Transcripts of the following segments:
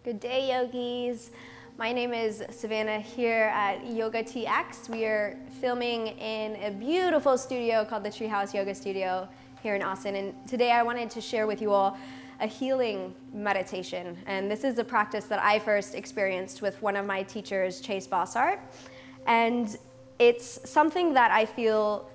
Good day, yogis. My name is Savannah here at YOGATX. We are filming in a beautiful studio called the Treehouse Yoga Studio here in Austin. And today I wanted to share with you all a healing meditation. And this is a practice that I first experienced with one of my teachers, Chase Bossart. And it's something that I feel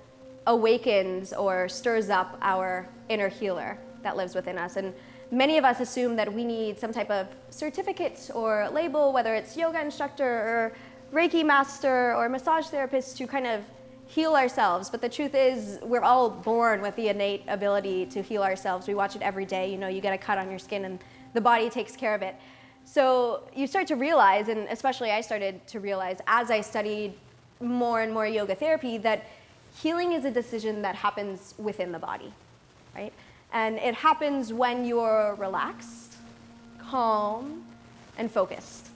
awakens or stirs up our inner healer that lives within us. And many of us assume that we need some type of certificate or label, whether it's yoga instructor or Reiki master or massage therapist, to kind of heal ourselves. But the truth is, we're all born with the innate ability to heal ourselves. We watch it every day. You know, you get a cut on your skin and the body takes care of it. So you start to realize, and especially I started to realize as I studied more and more yoga therapy, that healing is a decision that happens within the body, right? And it happens when you're relaxed, calm, and focused.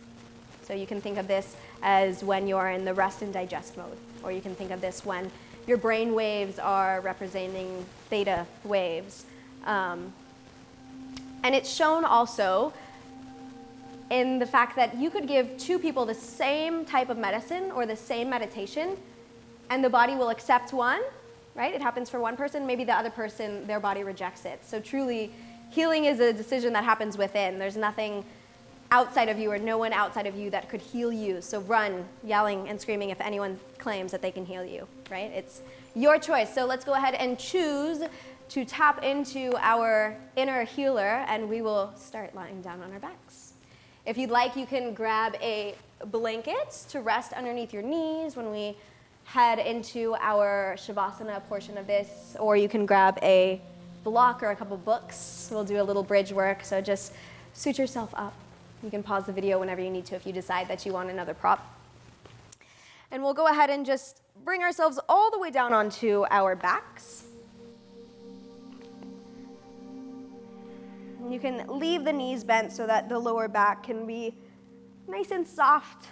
So you can think of this as when you're in the rest and digest mode, or you can think of this when your brain waves are representing theta waves. And it's shown also in the fact that you could give two people the same type of medicine or the same meditation, and the body will accept one, right? It happens for one person, maybe the other person, their body rejects it. So truly, healing is a decision that happens within. There's nothing outside of you or no one outside of you that could heal you. So run, yelling and screaming if anyone claims that they can heal you, right? It's your choice. So let's go ahead and choose to tap into our inner healer, and we will start lying down on our backs. If you'd like, you can grab a blanket to rest underneath your knees when we head into our Shavasana portion of this, or you can grab a block or a couple books. We'll do a little bridge work, so just suit yourself up. You can pause the video whenever you need to if you decide that you want another prop. And we'll go ahead and just bring ourselves all the way down onto our backs. And you can leave the knees bent so that the lower back can be nice and soft.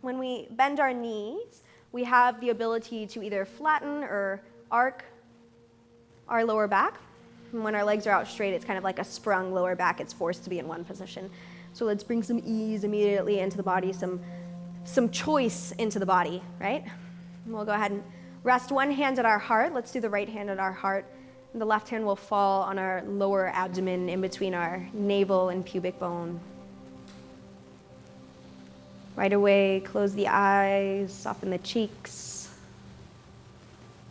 When we bend our knees, we have the ability to either flatten or arc our lower back. And when our legs are out straight, it's kind of like a sprung lower back. It's forced to be in one position. So let's bring some ease immediately into the body, some choice into the body, right? And we'll go ahead and rest one hand at our heart. Let's do the right hand at our heart. And the left hand will fall on our lower abdomen in between our navel and pubic bone. Right away, close the eyes, soften the cheeks.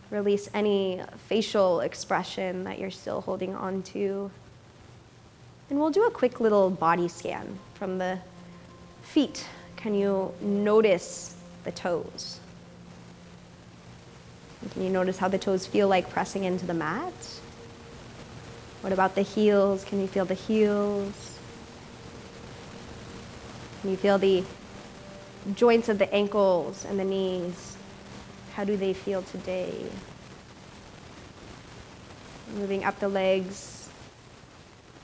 Release any facial expression that you're still holding on to. And we'll do a quick little body scan from the feet. Can you notice the toes? Can you notice how the toes feel like pressing into the mat? What about the heels? Can you feel the heels? Can you feel the joints of the ankles and the knees? How do they feel today? Moving up the legs,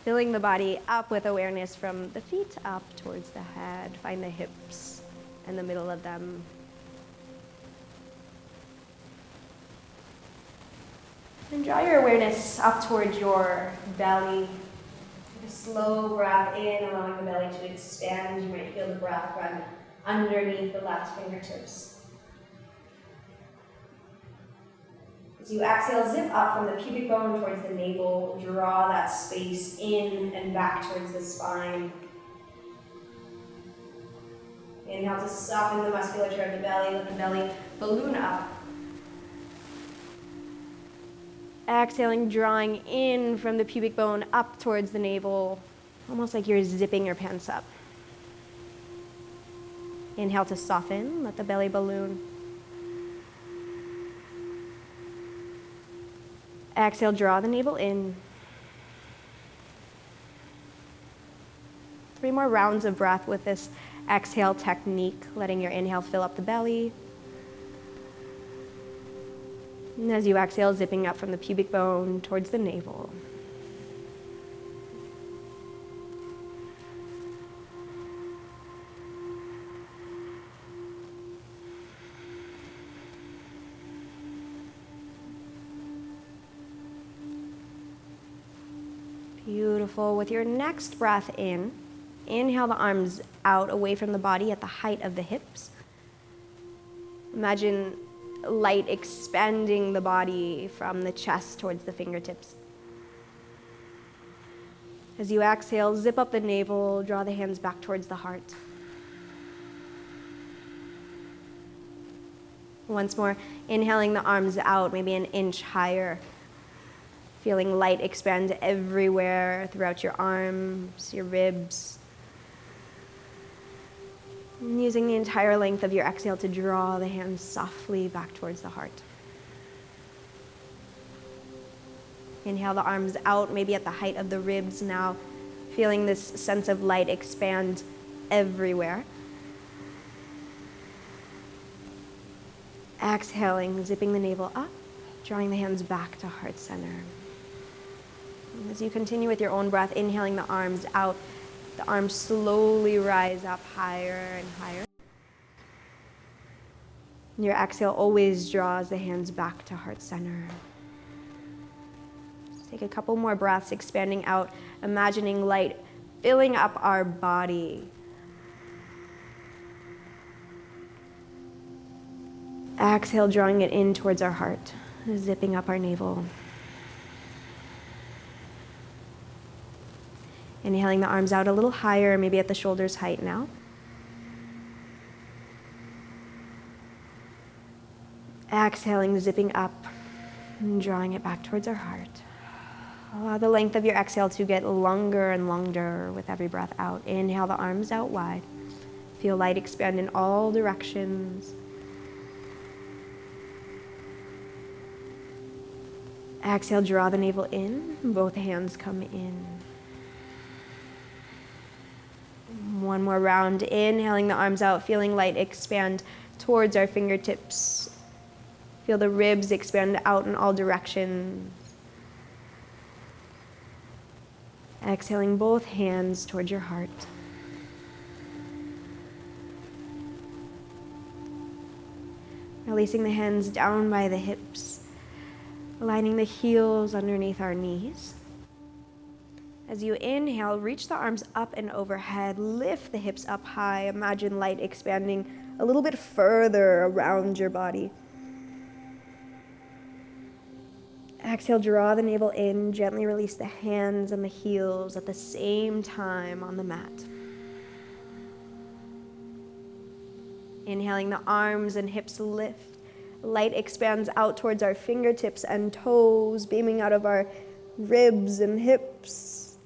filling the body up with awareness from the feet up towards the head. Find the hips and the middle of them. And draw your awareness up towards your belly. Take a slow breath in, allowing the belly to expand. You might feel the breath run underneath the left fingertips. As you exhale, zip up from the pubic bone towards the navel. Draw that space in and back towards the spine. Inhale to soften the musculature of the belly. Let the belly balloon up. Exhaling, drawing in from the pubic bone up towards the navel, almost like you're zipping your pants up. Inhale to soften, let the belly balloon. Exhale, draw the navel in. 3 more rounds of breath with this exhale technique, letting your inhale fill up the belly. And as you exhale, zipping up from the pubic bone towards the navel. Beautiful. With your next breath in, Inhale the arms out away from the body at the height of the hips. Imagine light expanding the body from the chest towards the fingertips. As you exhale, zip up the navel, draw the hands back towards the heart. Once more, inhaling the arms out, maybe an inch higher. Feeling light expand everywhere throughout your arms, your ribs. And using the entire length of your exhale to draw the hands softly back towards the heart. Inhale the arms out, maybe at the height of the ribs now, feeling this sense of light expand everywhere. Exhaling, zipping the navel up, drawing the hands back to heart center. And as you continue with your own breath, inhaling the arms out, the arms slowly rise up higher and higher. And your exhale always draws the hands back to heart center. Just take a couple more breaths, expanding out, imagining light filling up our body. Exhale, drawing it in towards our heart, zipping up our navel. Inhaling the arms out a little higher, maybe at the shoulders height now. Exhaling, zipping up, and drawing it back towards our heart. Allow the length of your exhale to get longer and longer with every breath out. Inhale the arms out wide. Feel light expand in all directions. Exhale, draw the navel in, both hands come in. One more round, inhaling the arms out, feeling light expand towards our fingertips. Feel the ribs expand out in all directions. Exhaling both hands towards your heart. Releasing the hands down by the hips. Aligning the heels underneath our knees. As you inhale, reach the arms up and overhead, lift the hips up high. Imagine light expanding a little bit further around your body. Exhale, draw the navel in, gently release the hands and the heels at the same time on the mat. Inhaling, the arms and hips lift. Light expands out towards our fingertips and toes, beaming out of our ribs and hips.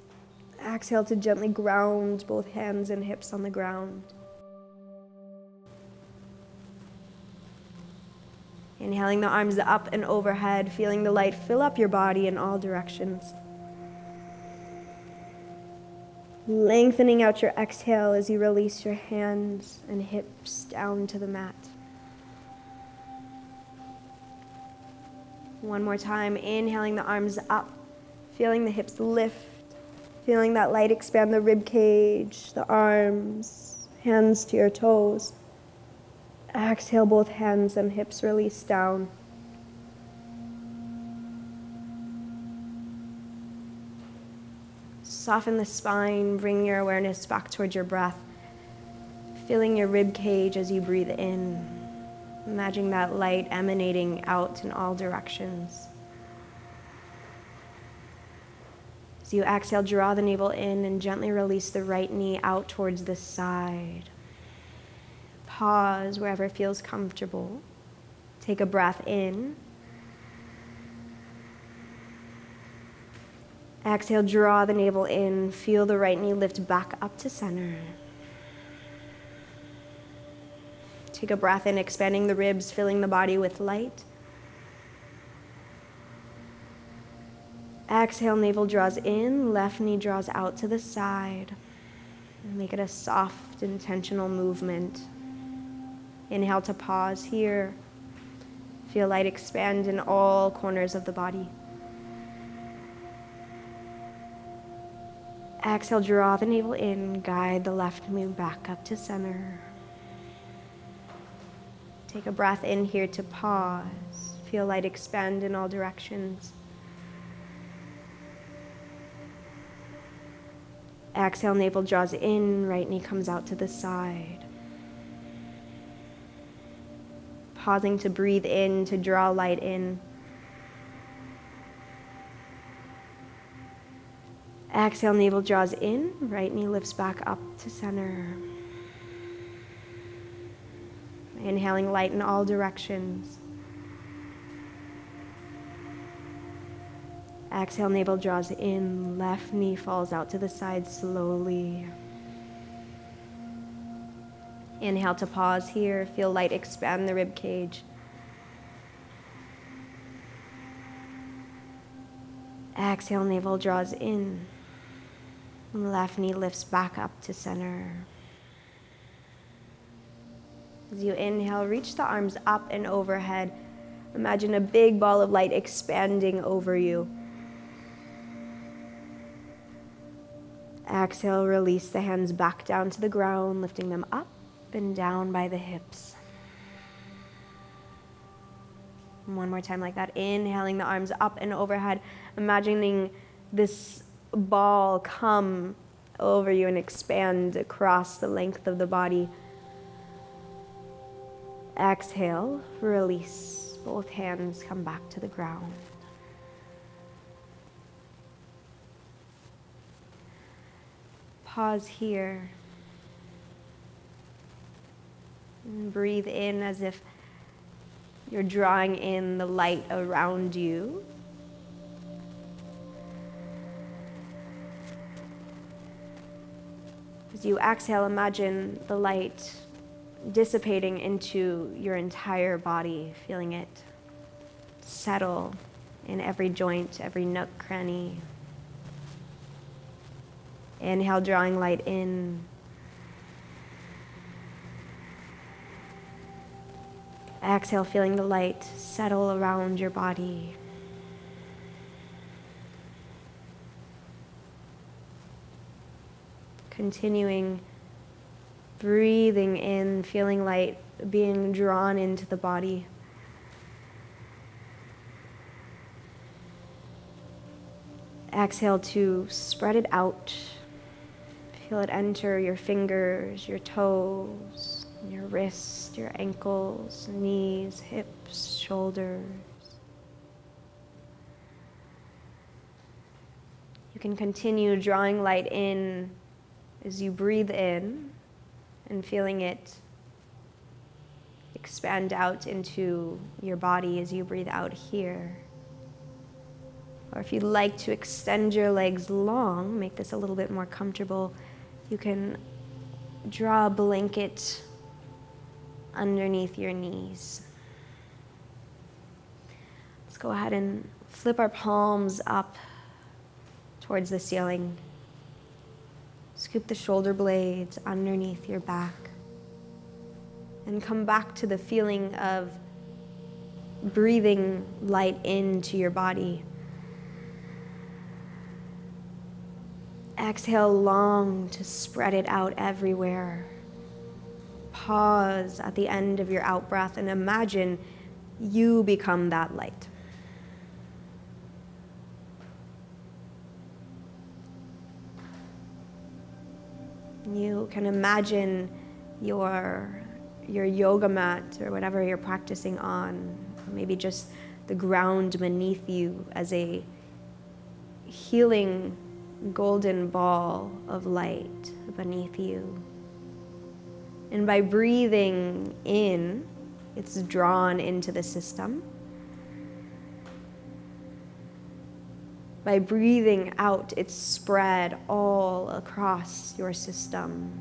Exhale to gently ground both hands and hips on the ground. Inhaling the arms up and overhead, feeling the light fill up your body in all directions. Lengthening out your exhale as you release your hands and hips down to the mat. One more time, inhaling the arms up, feeling the hips lift, feeling that light expand the rib cage, the arms, hands to your toes. Exhale, both hands and hips release down. Soften the spine, bring your awareness back towards your breath, feeling your rib cage as you breathe in. Imagine that light emanating out in all directions. As you exhale, draw the navel in and gently release the right knee out towards the side. Pause wherever feels comfortable. Take a breath in. Exhale, draw the navel in. Feel the right knee lift back up to center. Take a breath in, expanding the ribs, filling the body with light. Exhale, navel draws in, left knee draws out to the side. And make it a soft, intentional movement. Inhale to pause here. Feel light expand in all corners of the body. Exhale, draw the navel in, guide the left knee back up to center. Take a breath in here to pause. Feel light expand in all directions. Exhale, navel draws in, right knee comes out to the side. Pausing to breathe in, to draw light in. Exhale, navel draws in, right knee lifts back up to center. Inhaling light in all directions. Exhale, navel draws in, left knee falls out to the side slowly. Inhale to pause here, feel light expand the rib cage. Exhale, navel draws in, left knee lifts back up to center. As you inhale, reach the arms up and overhead. Imagine a big ball of light expanding over you. Exhale, release the hands back down to the ground, lifting them up and down by the hips. And one more time like that. Inhaling the arms up and overhead, imagining this ball come over you and expand across the length of the body. Exhale, release. Both hands come back to the ground. Pause here. And breathe in as if you're drawing in the light around you. As you exhale, imagine the light dissipating into your entire body, feeling it settle in every joint, every nook, cranny. Inhale, drawing light in. Exhale, feeling the light settle around your body. Continuing, breathing in, feeling light being drawn into the body. Exhale to spread it out. Feel it enter your fingers, your toes, your wrists, your ankles, knees, hips, shoulders. You can continue drawing light in as you breathe in and feeling it expand out into your body as you breathe out here. Or if you'd like to extend your legs long, make this a little bit more comfortable, you can draw a blanket underneath your knees. Let's go ahead and flip our palms up towards the ceiling. Scoop the shoulder blades underneath your back. And come back to the feeling of breathing light into your body. Exhale long to spread it out everywhere. Pause at the end of your out-breath and imagine you become that light. You can imagine your yoga mat or whatever you're practicing on, maybe just the ground beneath you as a healing golden ball of light beneath you. And by breathing in, it's drawn into the system. By breathing out, it's spread all across your system.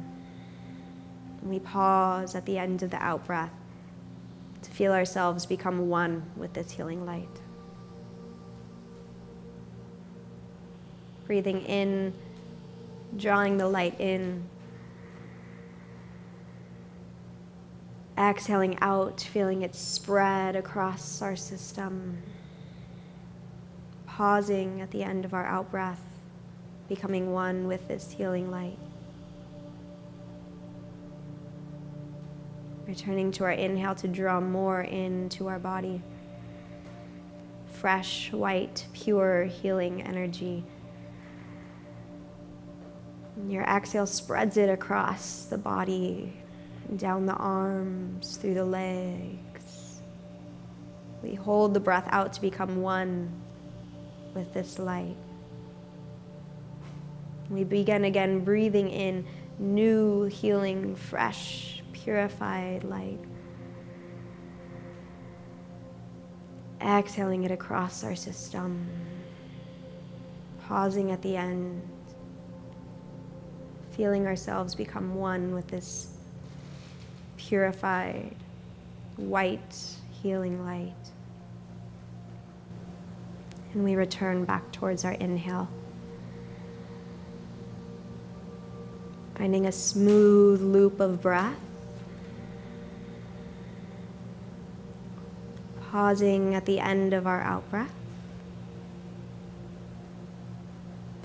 And we pause at the end of the out-breath to feel ourselves become one with this healing light. Breathing in, drawing the light in. Exhaling out, feeling it spread across our system. Pausing at the end of our out-breath, becoming one with this healing light. Returning to our inhale to draw more into our body. Fresh, white, pure healing energy. And your exhale spreads it across the body, down the arms, through the legs. We hold the breath out to become one with this light. We begin again breathing in new, healing, fresh, purified light. Exhaling it across our system. Pausing at the end. Feeling ourselves become one with this purified, white, healing light. And we return back towards our inhale. Finding a smooth loop of breath. Pausing at the end of our out-breath.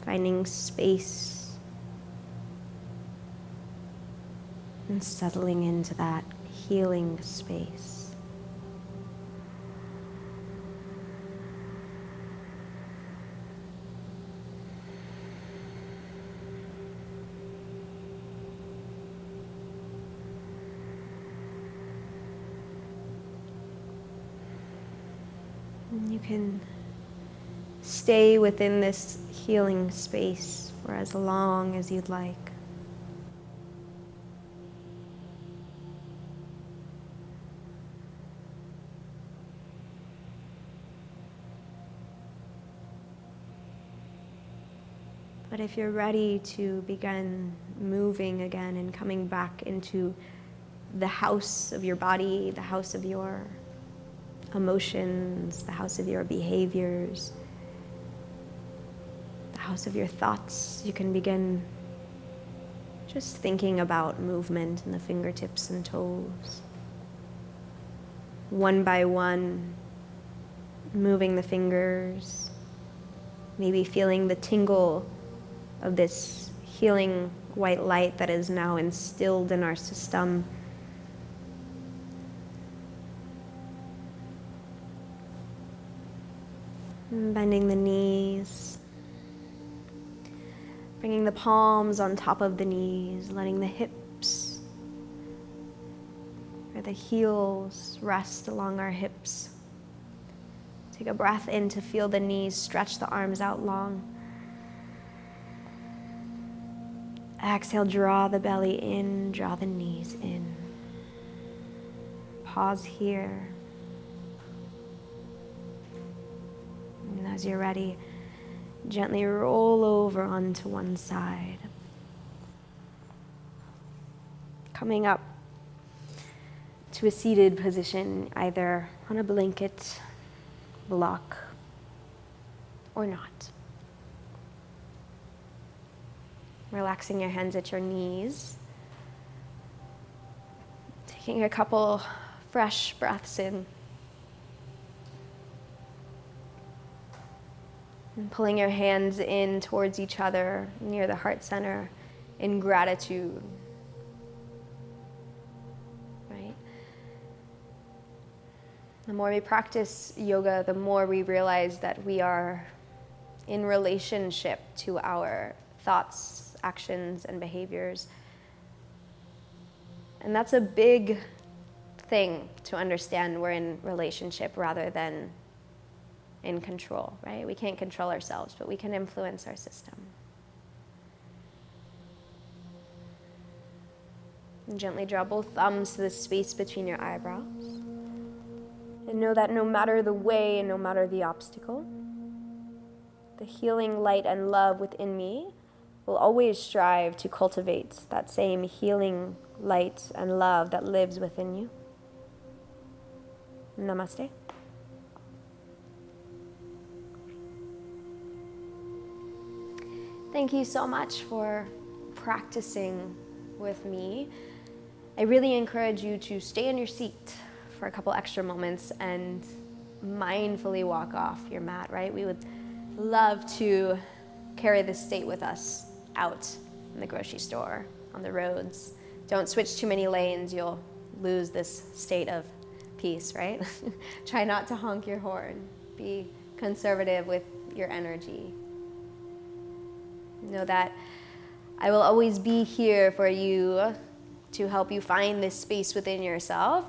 Finding space and settling into that healing space. And you can stay within this healing space for as long as you'd like. But if you're ready to begin moving again and coming back into the house of your body, the house of your emotions, the house of your behaviors, the house of your thoughts, you can begin just thinking about movement in the fingertips and toes. One by one, moving the fingers, maybe feeling the tingle of this healing white light that is now instilled in our system. Bending the knees, bringing the palms on top of the knees, letting the hips or the heels rest along our hips. Take a breath in to feel the knees, stretch the arms out long. Exhale, draw the belly in, draw the knees in. Pause here. And as you're ready, gently roll over onto one side. Coming up to a seated position, either on a blanket, block, or not. Relaxing your hands at your knees. Taking a couple fresh breaths in. And pulling your hands in towards each other near the heart center in gratitude. Right? The more we practice yoga, the more we realize that we are in relationship to our thoughts, actions, and behaviors. And that's a big thing to understand. We're in relationship rather than in control, right? We can't control ourselves, but we can influence our system. And gently draw both thumbs to the space between your eyebrows. And know that no matter the way and no matter the obstacle, the healing light and love within me will always strive to cultivate that same healing light and love that lives within you. Namaste. Thank you so much for practicing with me. I really encourage you to stay in your seat for a couple extra moments and mindfully walk off your mat, right? We would love to carry this state with us out in the grocery store, on the roads. Don't switch too many lanes, you'll lose this state of peace, right? Try not to honk your horn. Be conservative with your energy. Know that I will always be here for you to help you find this space within yourself,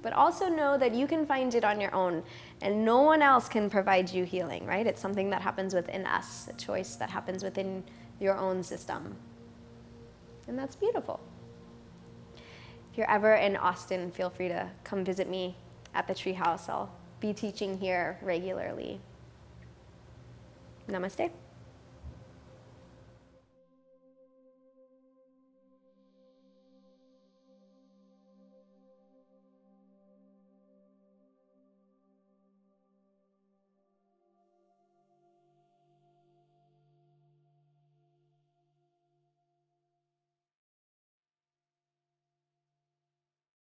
but also know that you can find it on your own, and no one else can provide you healing, right? It's something that happens within us, a choice that happens within your own system. And that's beautiful. If you're ever in Austin, feel free to come visit me at the Treehouse. I'll be teaching here regularly. Namaste.